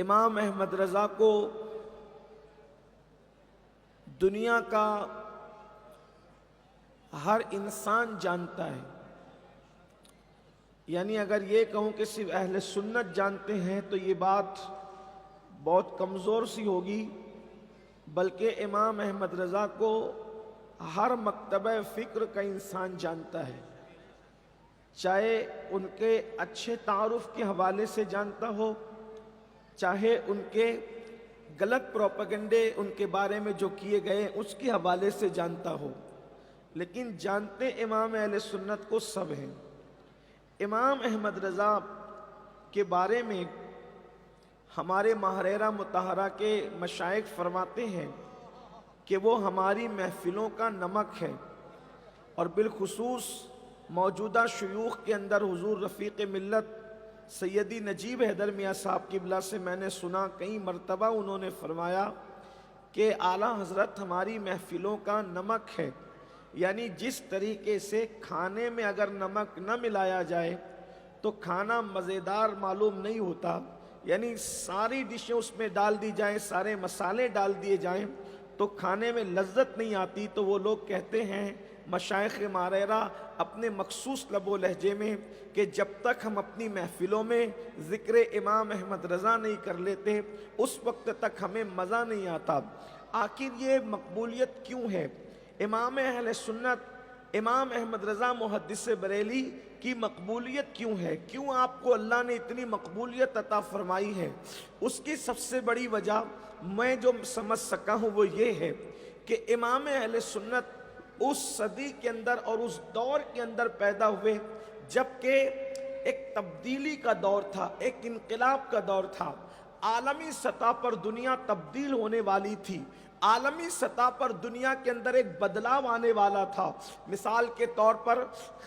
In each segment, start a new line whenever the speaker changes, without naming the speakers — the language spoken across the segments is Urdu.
امام احمد رضا کو دنیا کا ہر انسان جانتا ہے. یعنی اگر یہ کہوں کہ صرف اہل سنت جانتے ہیں تو یہ بات بہت کمزور سی ہوگی، بلکہ امام احمد رضا کو ہر مکتبہ فکر کا انسان جانتا ہے، چاہے ان کے اچھے تعارف کے حوالے سے جانتا ہو، چاہے ان کے غلط پروپیگنڈے ان کے بارے میں جو کیے گئے اس کے حوالے سے جانتا ہو، لیکن جانتے امام اہل سنت کو سب ہیں. امام احمد رضا کے بارے میں ہمارے ماہرہ مطہرہ کے مشائخ فرماتے ہیں کہ وہ ہماری محفلوں کا نمک ہے، اور بالخصوص موجودہ شیوخ کے اندر حضور رفیق ملت سیدی نجیب حیدر میاں صاحب قبلہ سے میں نے سنا کئی مرتبہ انہوں نے فرمایا کہ اعلیٰ حضرت ہماری محفلوں کا نمک ہے. یعنی جس طریقے سے کھانے میں اگر نمک نہ ملایا جائے تو کھانا مزیدار معلوم نہیں ہوتا، یعنی ساری ڈشیں اس میں ڈال دی جائیں، سارے مسالے ڈال دیے جائیں تو کھانے میں لذت نہیں آتی. تو وہ لوگ کہتے ہیں مشائخ ماہرہ اپنے مخصوص لب و لہجے میں کہ جب تک ہم اپنی محفلوں میں ذکر امام احمد رضا نہیں کر لیتے اس وقت تک ہمیں مزہ نہیں آتا. آخر یہ مقبولیت کیوں ہے؟ امام اہل سنت امام احمد رضا محدث بریلی کی مقبولیت کیوں ہے؟ کیوں آپ کو اللہ نے اتنی مقبولیت عطا فرمائی ہے؟ اس کی سب سے بڑی وجہ میں جو سمجھ سکا ہوں وہ یہ ہے کہ امام اہل سنت اس صدی کے اندر اور اس دور کے اندر پیدا ہوئے جبکہ ایک تبدیلی کا دور تھا، ایک انقلاب کا دور تھا. عالمی سطح پر دنیا تبدیل ہونے والی تھی، عالمی سطح پر دنیا کے اندر ایک بدلاؤ آنے والا تھا. مثال کے طور پر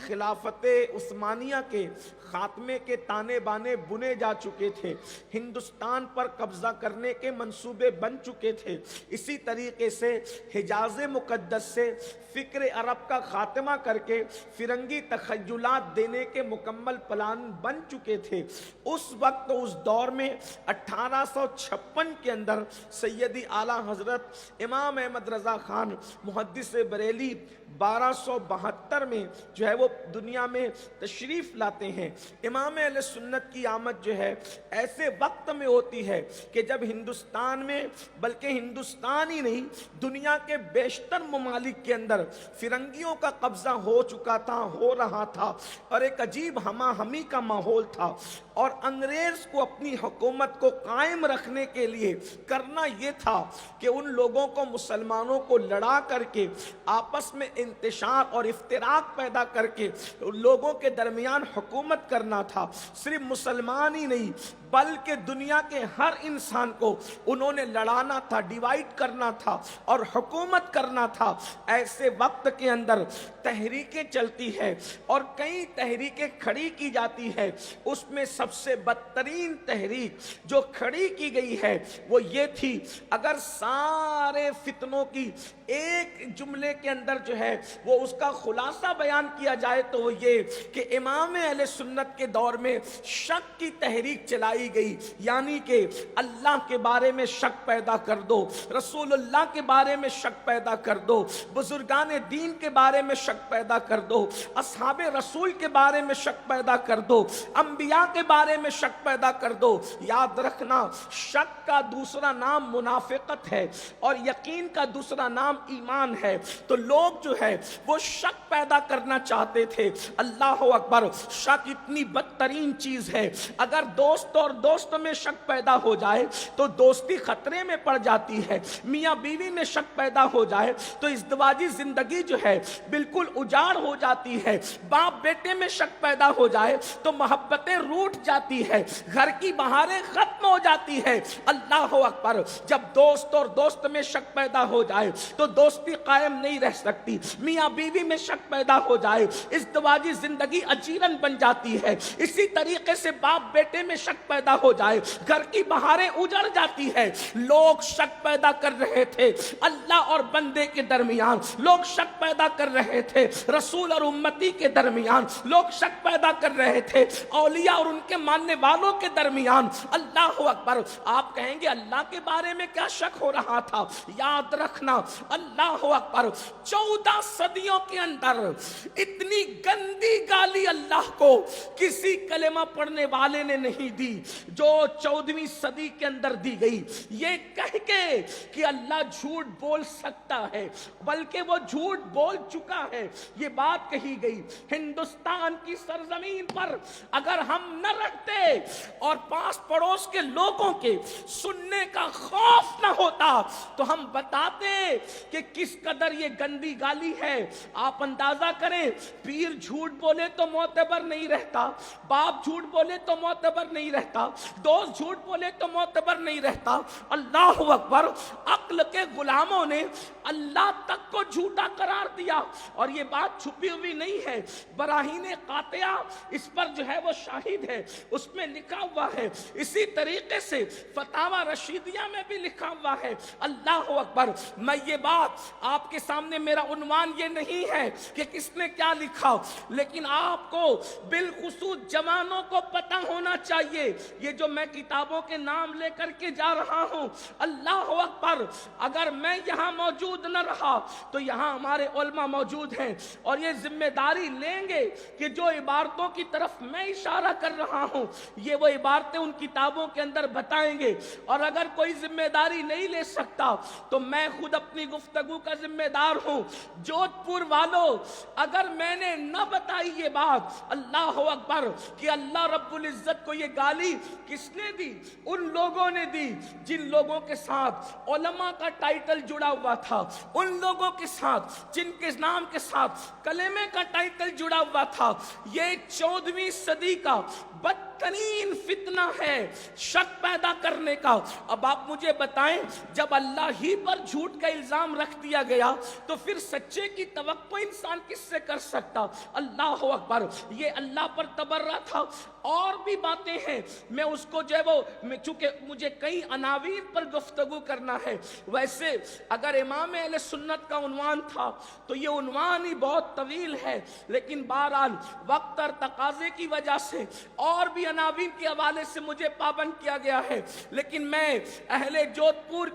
خلافت عثمانیہ کے خاتمے کے تانے بانے بنے جا چکے تھے، ہندوستان پر قبضہ کرنے کے منصوبے بن چکے تھے. اسی طریقے سے حجاز مقدس سے فکر عرب کا خاتمہ کر کے فرنگی تخیلات دینے کے مکمل پلان بن چکے تھے. اس وقت اس دور میں 1856 کے اندر سیدی اعلیٰ حضرت امام احمد رضا خان محدث بریلی 1272 میں جو ہے وہ دنیا میں تشریف لاتے ہیں. امام اہل سنت کی آمد جو ہے ایسے وقت میں ہوتی ہے کہ جب ہندوستان میں بلکہ ہندوستان ہی نہیں دنیا کے بیشتر ممالک کے اندر فرنگیوں کا قبضہ ہو چکا تھا، ہو رہا تھا، اور ایک عجیب ہمہ ہمی کا ماحول تھا. اور انگریز کو اپنی حکومت کو قائم رکھنے کے لیے کرنا یہ تھا کہ ان لوگوں کو مسلمانوں کو لڑا کر کے آپس میں انتشار اور افتراق پیدا کر کے لوگوں کے درمیان حکومت کرنا تھا. صرف مسلمان ہی نہیں بلکہ دنیا کے ہر انسان کو انہوں نے لڑانا تھا، ڈیوائیڈ کرنا تھا اور حکومت کرنا تھا. ایسے وقت کے اندر تحریکیں چلتی ہے اور کئی تحریکیں کھڑی کی جاتی ہے. اس میں سب سے بدترین تحریک جو کھڑی کی گئی ہے وہ یہ تھی، اگر سارے فتنوں کی ایک جملے کے اندر جو ہے وہ اس کا خلاصہ بیان کیا جائے تو وہ یہ کہ امام اہل سنت کے دور میں شک کی تحریک چلائی گئی. یعنی کہ اللہ کے بارے میں شک پیدا کر دو، رسول اللہ کے بارے میں شک پیدا کر دو، بزرگان دین کے بارے میں شک پیدا کر دو، اصحاب رسول کے بارے میں شک پیدا کر دو، انبیاء کے بارے میں شک پیدا کر دو. یاد رکھنا شک کا دوسرا نام منافقت ہے اور یقین کا دوسرا نام ایمان ہے. تو لوگ جو ہے وہ شک پیدا کرنا چاہتے تھے. اللہ اکبر، شک اتنی بدترین چیز ہے. اگر دوست اور دوست میں شک پیدا ہو جائے تو دوستی خطرے میں پڑ جاتی ہے. میاں بیوی میں شک پیدا ہو جائے تو ازدواجی زندگی جو ہے بالکل اجاڑ ہو جاتی ہے. باپ بیٹے میں شک پیدا ہو جائے تو محبتیں روٹ جاتی ہے، گھر کی بہاریں ختم ہو جاتی ہے. اللہ اکبر، جب دوست اور دوست میں شک پیدا ہو جائے تو دوستی قائم نہیں رہ سکتی. میاں بیوی میں شک پیدا ہو جائے ازدواجی زندگی اجیرن بن جاتی ہے. اسی طریقے سے باپ بیٹے میں شک پیدا پیدا ہو جائے، گھر کی بہاریں اجڑ جاتی ہے۔ لوگ شک پیدا کر رہے تھے اللہ اور بندے کے درمیان، لوگ شک پیدا کر رہے تھے رسول اور امتی کے درمیان، لوگ شک پیدا کر رہے تھے اولیاء اور ان کے ماننے والوں کے درمیان۔ اللہ اکبر۔ آپ کہیں گے اللہ کے بارے میں کیا شک ہو رہا تھا؟ یاد رکھنا، اللہ اکبر، 14 صدیوں کے اندر اتنی گندی گالی اللہ کو کسی کلمہ پڑھنے والے نے نہیں دی جو 14ویں صدی کے اندر دی گئی، یہ کہہ کے کہ اللہ جھوٹ بول سکتا ہے، بلکہ وہ جھوٹ بول چکا ہے، یہ بات کہی گئی۔ ہندوستان کی سرزمین پر اگر ہم نہ رہتے اور پاس پڑوس کے لوگوں کے سننے کا خوف نہ ہوتا تو ہم بتاتے کہ کس قدر یہ گندی گالی ہے۔ آپ اندازہ کریں، پیر جھوٹ بولے تو معتبر نہیں رہتا، باپ جھوٹ بولے تو معتبر نہیں رہتا، دوست جھوٹ بولے تو معتبر نہیں رہتا۔ اللہ اکبر۔ عقل کے غلاموں نے اللہ تک کو جھوٹا قرار دیا، اور یہ بات چھپی ہوئی نہیں ہے، براہین قاطعہ اس پر جو ہے وہ شاہد ہے، اس میں لکھا ہوا ہے۔ اسی طریقے سے فتاوی رشیدیہ میں بھی لکھا ہوا ہے۔ اللہ اکبر۔ میں یہ بات آپ کے سامنے، میرا عنوان یہ نہیں ہے کہ کس نے کیا لکھا، لیکن آپ کو بالخصوص جوانوں کو پتہ ہونا چاہیے، یہ جو میں کتابوں کے نام لے کر کے جا رہا ہوں، اللہ اکبر، اگر میں یہاں موجود نہ رہا تو یہاں ہمارے علماء موجود ہیں، اور یہ ذمہ داری لیں گے کہ جو عبارتوں کی طرف میں اشارہ کر رہا ہوں یہ وہ عبارتیں ان کتابوں کے اندر بتائیں گے۔ اور اگر کوئی ذمہ داری نہیں لے سکتا تو میں خود اپنی گفتگو کا ذمہ دار ہوں۔ جودھ پور والوں، اگر میں نے نہ بتائی یہ بات، اللہ اکبر، کہ اللہ رب العزت کو یہ گالی کس نے دی؟ ان لوگوں نے دی جن لوگوں کے ساتھ علماء کا ٹائٹل جڑا ہوا تھا، ان لوگوں کے ساتھ جن کے نام کے ساتھ کلمے کا ٹائٹل جڑا ہوا تھا۔ یہ 14ویں صدی کا بدترین فتنہ ہے شک پیدا کرنے کا۔ اب آپ مجھے بتائیں، جب اللہ ہی پر جھوٹ کا الزام رکھ دیا گیا تو پھر سچے کی توقع انسان کس سے کر سکتا؟ اللہ اکبر۔ یہ اللہ پر تبرہ تھا۔ اور بھی باتیں ہیں، میں اس کو جو ہے وہ، چونکہ مجھے کئی عناوین پر گفتگو کرنا ہے، ویسے اگر امام اہل سنت کا عنوان تھا تو یہ عنوان ہی بہت طویل ہے، لیکن بہرحال وقت اور تقاضے کی وجہ سے اور بھی عناوین کے حوالے سے مجھے پابند کیا گیا ہے۔ لیکن میں اہل جودھ پور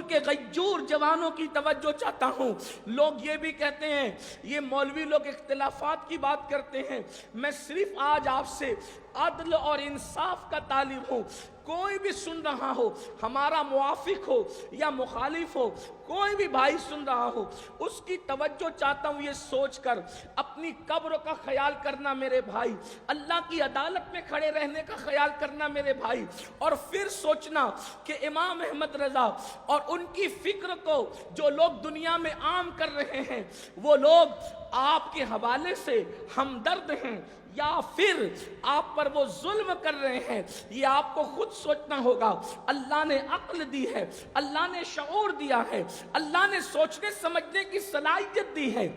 کے غیور جوانوں کی توجہ چاہتا ہوں۔ لوگ یہ بھی کہتے ہیں، یہ مولوی لوگ اختلافات کی بات کرتے ہیں، میں صرف آج آپ سے عدل اور انصاف کا طالب ہوں۔ کوئی بھی سن رہا ہو، ہمارا موافق ہو یا مخالف ہو، کوئی بھی بھائی سن رہا ہو، اس کی توجہ چاہتا ہوں یہ سوچ کر، اپنی قبر کا خیال کرنا میرے بھائی، اللہ کی عدالت میں کھڑے رہنے کا خیال کرنا میرے بھائی، اور پھر سوچنا کہ امام احمد رضا اور ان کی فکر کو جو لوگ دنیا میں عام کر رہے ہیں، وہ لوگ آپ کے حوالے سے ہمدرد ہیں یا پھر آپ پر وہ ظلم کر رہے ہیں، یہ آپ کو خود سوچنا ہوگا۔ اللہ نے عقل دی ہے، اللہ نے شعور دیا ہے، اللہ نے سوچنے سمجھنے کی صلاحیت دی ہے۔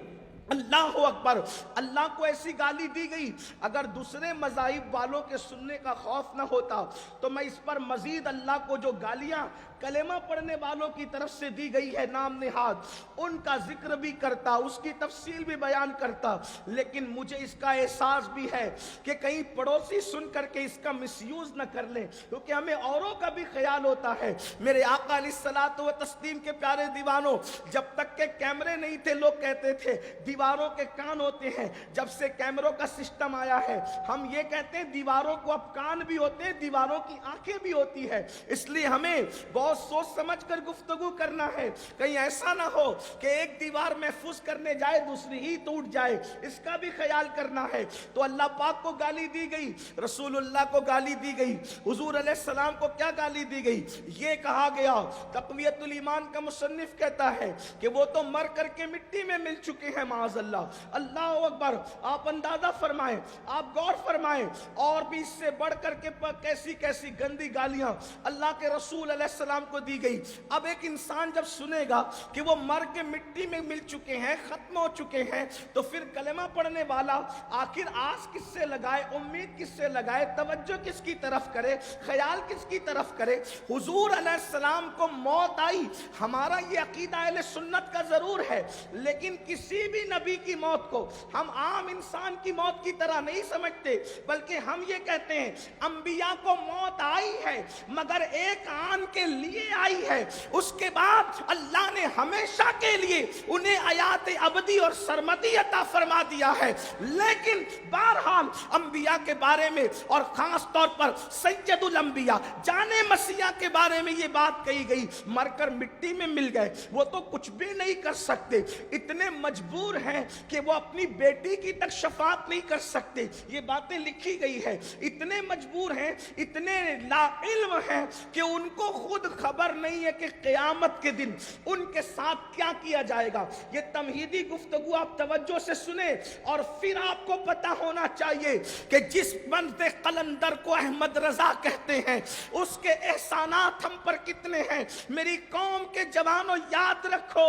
اللہ اکبر۔ اللہ کو ایسی گالی دی گئی، اگر دوسرے مذاہب والوں کے سننے کا خوف نہ ہوتا تو میں اس پر مزید اللہ کو جو گالیاں کلمہ پڑھنے والوں کی طرف سے دی گئی ہے نام نہاد، ان کا ذکر بھی کرتا، اس کی تفصیل بھی بیان کرتا، لیکن مجھے اس کا احساس بھی ہے کہ کہیں پڑوسی سن کر کے اس کا مس یوز نہ کر لیں، کیونکہ ہمیں اوروں کا بھی خیال ہوتا ہے۔ میرے آقا علیہ الصلوۃ والتسلیم کے پیارے دیوانوں، جب تک کہ کیمرے نہیں تھے لوگ کہتے تھے دیواروں کے کان ہوتے ہیں، جب سے کیمروں کا سسٹم آیا ہے ہم یہ کہتے ہیں دیواروں کو اب کان بھی ہوتے ہیں، دیواروں کی آنکھیں بھی ہوتی ہے۔ اس لیے ہمیں بہت سوچ سمجھ کر گفتگو کرنا ہے، کہیں ایسا نہ ہو کہ ایک دیوار محفوظ کرنے جائے دوسری ہی ٹوٹ جائے، اس کا بھی خیال کرنا ہے۔ تو اللہ پاک کو گالی دی گئی، رسول اللہ کو گالی دی گئی، حضور علیہ السلام کو کیا گالی دی گئی؟ یہ کہا گیا، تقویت الایمان کا مصنف کہتا ہے کہ وہ تو مر کر کے مٹی میں مل چکے ہیں معاذ معاذ اللہ۔ اللہ اکبر، آپ اندازہ فرمائیں، آپ غور فرمائیں، اور بھی اس سے بڑھ کر کے کیسی کیسی گندی گالیاں اللہ کے رسول علیہ السلام کو دی گئی۔ اب ایک انسان جب سنے گا کہ وہ مر کے مٹی میں مل چکے ہیں، ختم ہو چکے ہیں، تو پھر کلمہ پڑھنے والا آخر آس کس سے لگائے، امید کس سے لگائے، توجہ کس کی طرف کرے، خیال کس کی طرف کرے؟ حضور علیہ السلام کو موت آئی، ہمارا یہ عقیدہ اہل سنت کا ضرور ہے، لیکن کسی بھی نبی کی موت کو ہم عام انسان کی موت کی طرح نہیں سمجھتے، بلکہ ہم یہ کہتے ہیں انبیاء کو موت آئی ہے مگر ایک آن کے لیے آئی ہے، اس کے بعد اللہ نے ہمیشہ کے لیے انہیں حیات ابدی اور سرمدی عطا فرما دیا ہے۔ لیکن بہرحال انبیاء کے بارے میں اور خاص طور پر سید الانبیاء جان مسیح کے بارے میں یہ بات کہی گئی، مر کر مٹی میں مل گئے، وہ تو کچھ بھی نہیں کر سکتے، اتنے مجبور ہیں کہ وہ اپنی بیٹی کی تک شفاعت نہیں کر سکتے، یہ باتیں لکھی گئی ہے، اتنے مجبور ہیں، اتنے لا علم ہیں کہ ان کو خود خبر نہیں ہے کہ قیامت کے دن ان کے ساتھ کیا کیا جائے گا۔ یہ تمہیدی گفتگو آپ توجہ سے سنیں، اور پھر آپ کو پتا ہونا چاہیے کہ جس بند قلندر کو احمد رضا کہتے ہیں اس کے احسانات ہم پر کتنے ہیں۔ میری قوم کے جوانوں یاد رکھو،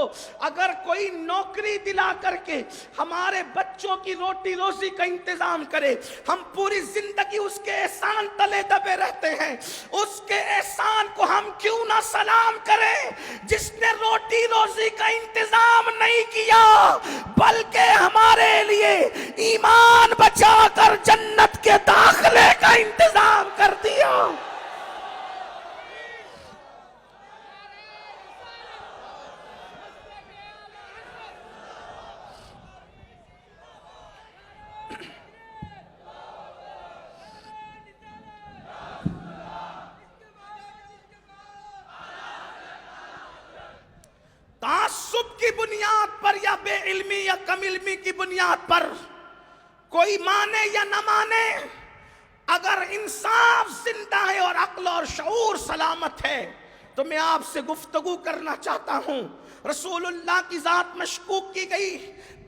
اگر کوئی نوکری دلا کر کے ہمارے بچوں کی روٹی روزی کا انتظام کرے، ہم پوری زندگی اس کے احسان تلے دبے رہتے ہیں، اس کے احسان کو ہم کیوں نہ سلام کریں؟ جس نے روٹی روزی کا انتظام نہیں کیا بلکہ ہمارے لیے ایمان بچا کر جنت کے داخلے کا انتظام کر دیا۔ تعصب کی بنیاد پر یا بے علمی یا کم علمی کی بنیاد پر کوئی مانے یا نہ مانے، اگر انصاف زندہ ہے اور عقل اور شعور سلامت ہے تو میں آپ سے گفتگو کرنا چاہتا ہوں۔ رسول اللہ کی ذات مشکوک کی گئی،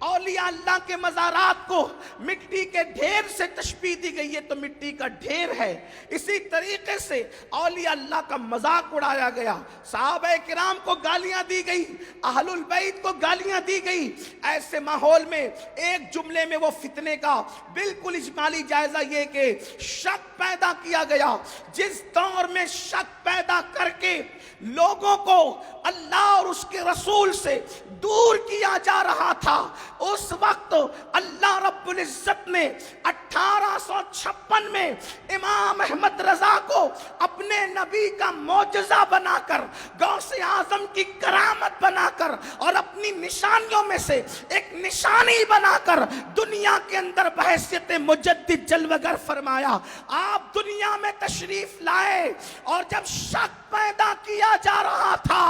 اولیاء اللہ کے مزارات کو مٹی کے ڈھیر سے تشبیہ دی گئی ہے تو مٹی کا ڈھیر ہے، اسی طریقے سے اولیاء اللہ کا مذاق اڑایا گیا، صحابہ کرام کو گالیاں دی گئی، اہل البیت کو گالیاں دی گئی۔ ایسے ماحول میں ایک جملے میں وہ فتنے کا بالکل اجمالی جائزہ یہ کہ شک پیدا کیا گیا، جس دور میں شک پیدا کر کے لوگوں کو اللہ اور اس کے رسول سے دور کیا جا رہا تھا، اس وقت اللہ رب العزت نے 1856 میں امام احمد رضا کو اپنے نبی کا معجزہ بنا کر، غوث اعظم کی کرامت بنا کر اور اپنی نشانیوں میں سے ایک نشانی بنا کر دنیا کے اندر بحیثیت مجدد جلوگر فرمایا۔ آپ دنیا میں تشریف لائے اور جب شک پیدا کیا جا رہا تھا،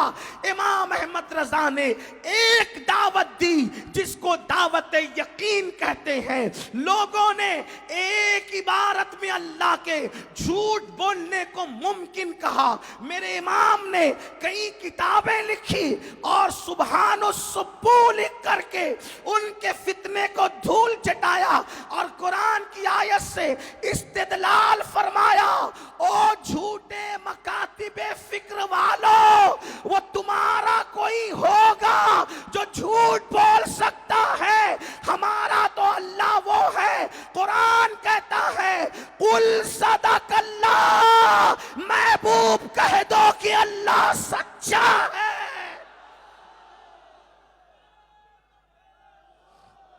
امام احمد رضا نے ایک دعوت دی جس کو دعوت یقین کہتے ہیں۔ لوگوں نے ایک عبارت میں اللہ کے جھوٹ بولنے کو ممکن کہا۔ میرے امام نے کئی کتابیں لکھی اور سبحان السبو لکھ کر کے ان کے فتنے کو دھول چٹایا اور قرآن کی آیت سے استدلال فرمایا، او جھوٹے مکاتب فکر والو، وہ تمہارا کوئی ہوگا جو جھوٹ بول سکتا ہے، ہمارا تو اللہ وہ ہے۔ قرآن کہتا ہے قل صدق اللہ، محبوب کہہ دو کہ اللہ سچا ہے۔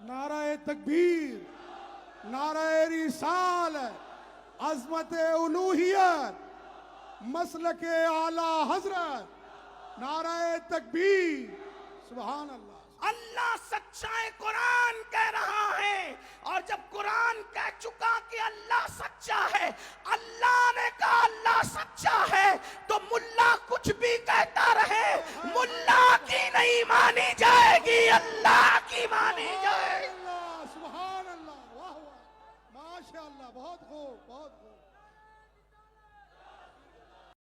نعرہ تکبیر، نعرہ رسالت، عظمت الوہیت، مسلک اعلی حضرت، نعرہ تکبیر، سبحان اللہ۔
اللہ سچائے قرآن کہہ رہا ہے، اور جب قرآن کہہ چکا کہ اللہ سچا ہے، اللہ نے کہا اللہ سچا ہے، تو ملا کچھ بھی کہتا رہے، ملا کی نہیں مانی جائے گی، اللہ کی مانی جائے گی۔
سبحان اللہ، واہ واہ، ماشاءاللہ، بہت خوب، بہت خوب۔